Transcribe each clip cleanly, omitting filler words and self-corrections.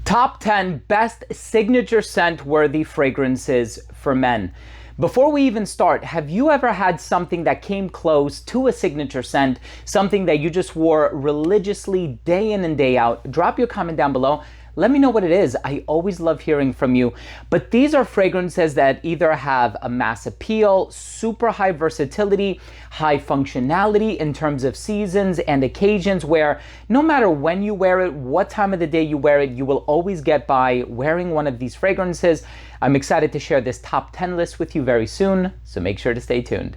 Top 10 best signature scent worthy fragrances for men. Before we even start, have you ever had something that came close to a signature scent, something that you just wore religiously day in and day out? Drop your comment down below. Let me know what it is. I always love hearing from you. But these are fragrances that either have a mass appeal, super high versatility, high functionality in terms of seasons and occasions, where no matter when you wear it, what time of the day you wear it, you will always get by wearing one of these fragrances. I'm excited to share this top 10 list with you very soon, so make sure to stay tuned.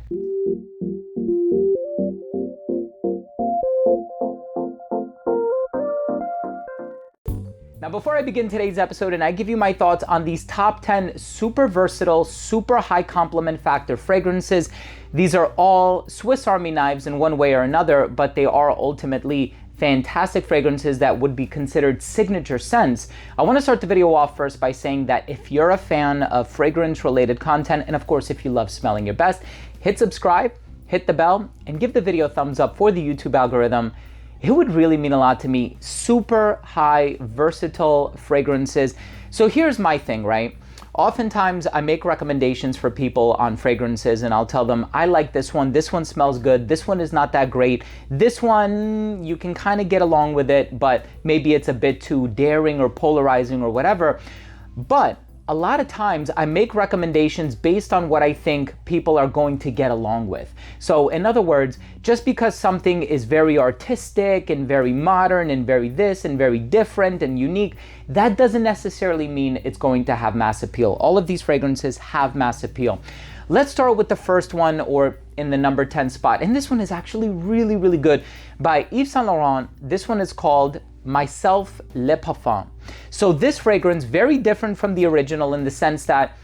Now, before I begin today's episode and I give you my thoughts on these top 10 super versatile, super high compliment factor fragrances, these are all Swiss Army knives in one way or another, but they are ultimately fantastic fragrances that would be considered signature scents. I want to start the video off first by saying that if you're a fan of fragrance related content, and of course if you love smelling your best, hit subscribe, hit the bell, and give the video a thumbs up for the YouTube algorithm. It would really mean a lot to me. Super high, versatile fragrances. So here's my thing, right? Oftentimes I make recommendations for people on fragrances and I'll tell them, I like this one smells good, this one is not that great, this one you can kind of get along with it, but maybe it's a bit too daring or polarizing or whatever. But a lot of times I make recommendations based on what I think people are going to get along with. So in other words, just because something is very artistic and very modern and very this and very different and unique, that doesn't necessarily mean it's going to have mass appeal. All of these fragrances have mass appeal. Let's start with the first one, or in the number 10 spot. And this one is actually really, really good, by Yves Saint Laurent. This one is called Myself Le Parfum. So this fragrance, very different from the original in the sense that,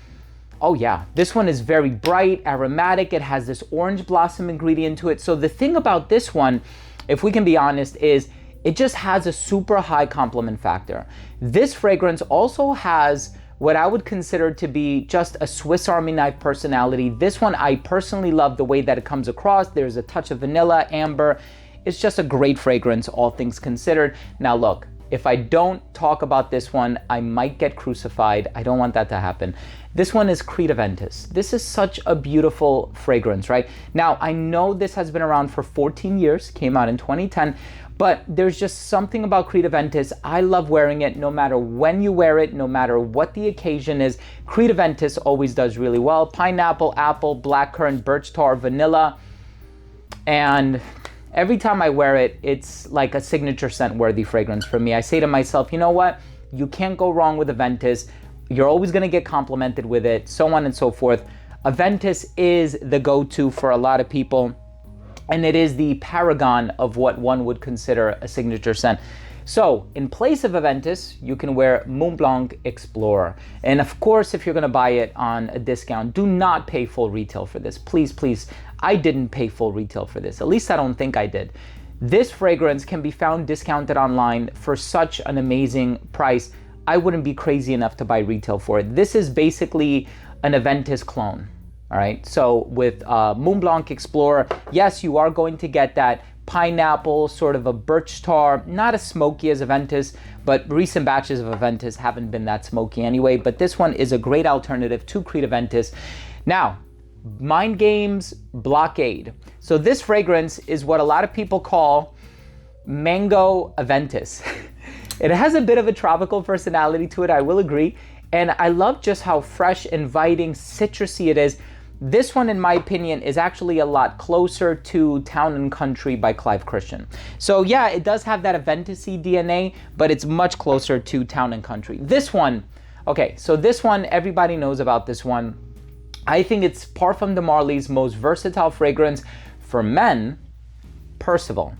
oh yeah, this one is very bright, aromatic. It has this orange blossom ingredient to it. So the thing about this one, if we can be honest, is it just has a super high compliment factor. This fragrance also has what I would consider to be just a Swiss Army knife personality. This one, I personally love the way that it comes across. There's a touch of vanilla, amber. It's just a great fragrance, all things considered. Now look, if I don't talk about this one, I might get crucified. I don't want that to happen. This one is Creed Aventus. This is such a beautiful fragrance, right? Now, I know this has been around for 14 years, came out in 2010, but there's just something about Creed Aventus. I love wearing it no matter when you wear it, no matter what the occasion is. Creed Aventus always does really well. Pineapple, apple, blackcurrant, birch tar, vanilla, and every time I wear it, it's like a signature scent worthy fragrance for me. I say to myself, you know what? You can't go wrong with Aventus. You're always gonna get complimented with it, so on and so forth. Aventus is the go-to for a lot of people, and it is the paragon of what one would consider a signature scent. So in place of Aventus, you can wear Montblanc Explorer. And of course, if you're gonna buy it on a discount, do not pay full retail for this. Please, please. I didn't pay full retail for this. At least I don't think I did. This fragrance can be found discounted online for such an amazing price. I wouldn't be crazy enough to buy retail for it. This is basically an Aventus clone, all right? So with Montblanc Explorer, yes, you are going to get that pineapple, sort of a birch tar, not as smoky as Aventus, but recent batches of Aventus haven't been that smoky anyway, but this one is a great alternative to Creed Aventus. Now, Mind Games Blockade. So this fragrance is what a lot of people call mango Aventus. It has a bit of a tropical personality to it, I will agree. And I love just how fresh, inviting, citrusy it is. This one, in my opinion, is actually a lot closer to Town and Country by Clive Christian. So yeah, it does have that Aventus-y DNA, but it's much closer to Town and Country. This one, okay, so this one, everybody knows about this one. I think it's Parfums de Marly's most versatile fragrance for men, Percival.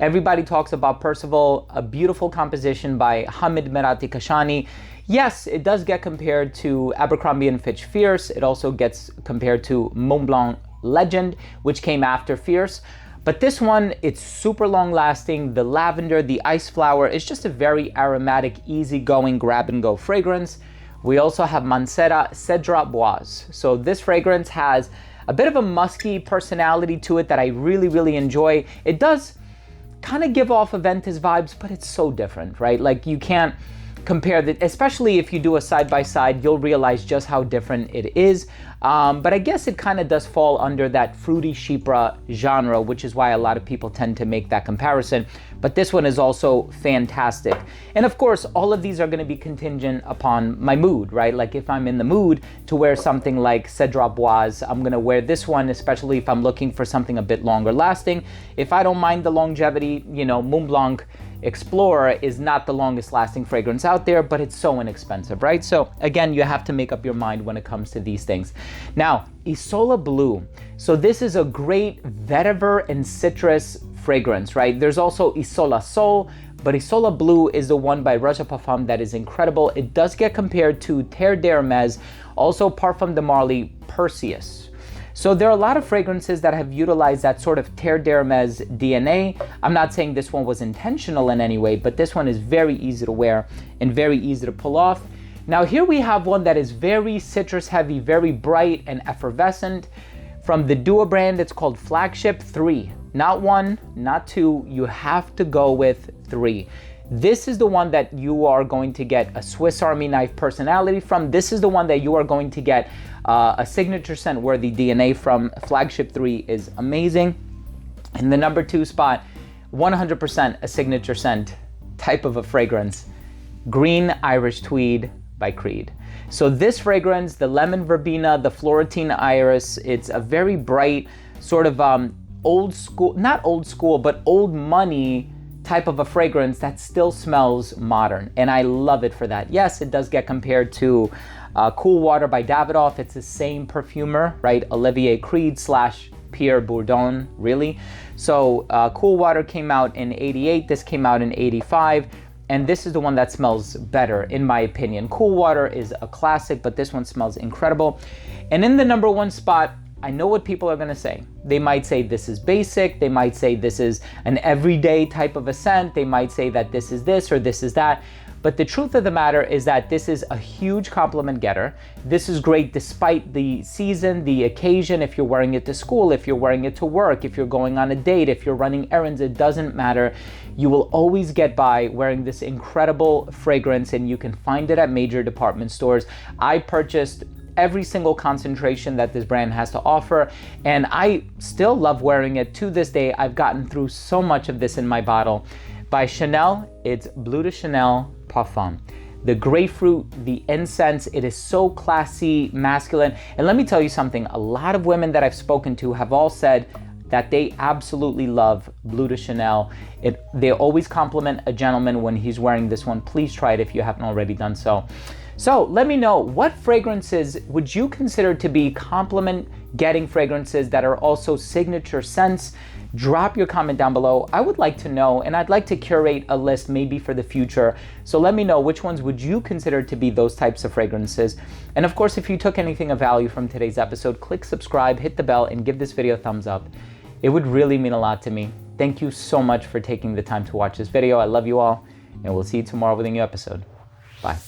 Everybody talks about Percival, a beautiful composition by Hamid Merati Kashani. Yes, it does get compared to Abercrombie & Fitch Fierce. It also gets compared to Montblanc Legend, which came after Fierce. But this one, it's super long lasting. The lavender, the ice flower, is just a very aromatic, easygoing grab and go fragrance. We also have Mancera Cedrat Boise. So this fragrance has a bit of a musky personality to it that I really, really enjoy. It does kind of give off Aventus vibes, but it's so different, right? Like you can't, compare that, especially if you do a side-by-side, you'll realize just how different it is. But I guess it kind of does fall under that fruity chypre genre, which is why a lot of people tend to make that comparison. But this one is also fantastic. And of course, all of these are going to be contingent upon my mood, right? Like if I'm in the mood to wear something like Cedrat Boise, I'm going to wear this one, especially if I'm looking for something a bit longer lasting. If I don't mind the longevity, you know, Montblanc Explorer is not the longest lasting fragrance out there, but it's so inexpensive, right? So again, you have to make up your mind when it comes to these things. Now, Isola Blue. So this is a great vetiver and citrus fragrance, right? There's also Isola Sol, but Isola Blue is the one by Roja Parfums that is incredible. It does get compared to Terre d'Hermès, also Parfum de Marly Perseus. So there are a lot of fragrances that have utilized that sort of Terre d'Hermès DNA. I'm not saying this one was intentional in any way, but this one is very easy to wear and very easy to pull off. Now here we have one that is very citrus heavy, very bright and effervescent. From the Duo brand, it's called Flagship 3. Not 1, not 2, you have to go with 3. This is the one that you are going to get a Swiss Army knife personality from. This is the one that you are going to get a signature scent worthy DNA from. Flagship 3 is amazing. In the number 2 spot, 100% a signature scent type of a fragrance, Green Irish Tweed by Creed. So this fragrance, the lemon verbena, the Florentine iris, it's a very bright sort of old school, not old school, but old money type of a fragrance that still smells modern, and I love it for that. Yes, it does get compared to Cool Water by Davidoff. It's the same perfumer, right? Olivier Creed / Pierre Bourdon, really. So Cool Water came out in '88, this came out in '85, and this is the one that smells better, in my opinion. Cool Water is a classic, but this one smells incredible. And in the number 1 spot, I know what people are gonna say. They might say this is basic, they might say this is an everyday type of a scent, they might say that this is this or this is that, but the truth of the matter is that this is a huge compliment getter. This is great despite the season, the occasion, if you're wearing it to school, if you're wearing it to work, if you're going on a date, if you're running errands, it doesn't matter. You will always get by wearing this incredible fragrance, and you can find it at major department stores. I purchased every single concentration that this brand has to offer, and I still love wearing it to this day. I've gotten through so much of this in my bottle. By Chanel, it's Bleu de Chanel Parfum. The grapefruit, the incense, it is so classy, masculine. And let me tell you something, a lot of women that I've spoken to have all said that they absolutely love Bleu de Chanel. They always compliment a gentleman when he's wearing this one. Please try it if you haven't already done so. So let me know, what fragrances would you consider to be compliment-getting fragrances that are also signature scents? Drop your comment down below. I would like to know, and I'd like to curate a list maybe for the future. So let me know, which ones would you consider to be those types of fragrances? And of course, if you took anything of value from today's episode, click subscribe, hit the bell, and give this video a thumbs up. It would really mean a lot to me. Thank you so much for taking the time to watch this video. I love you all, and we'll see you tomorrow with a new episode. Bye.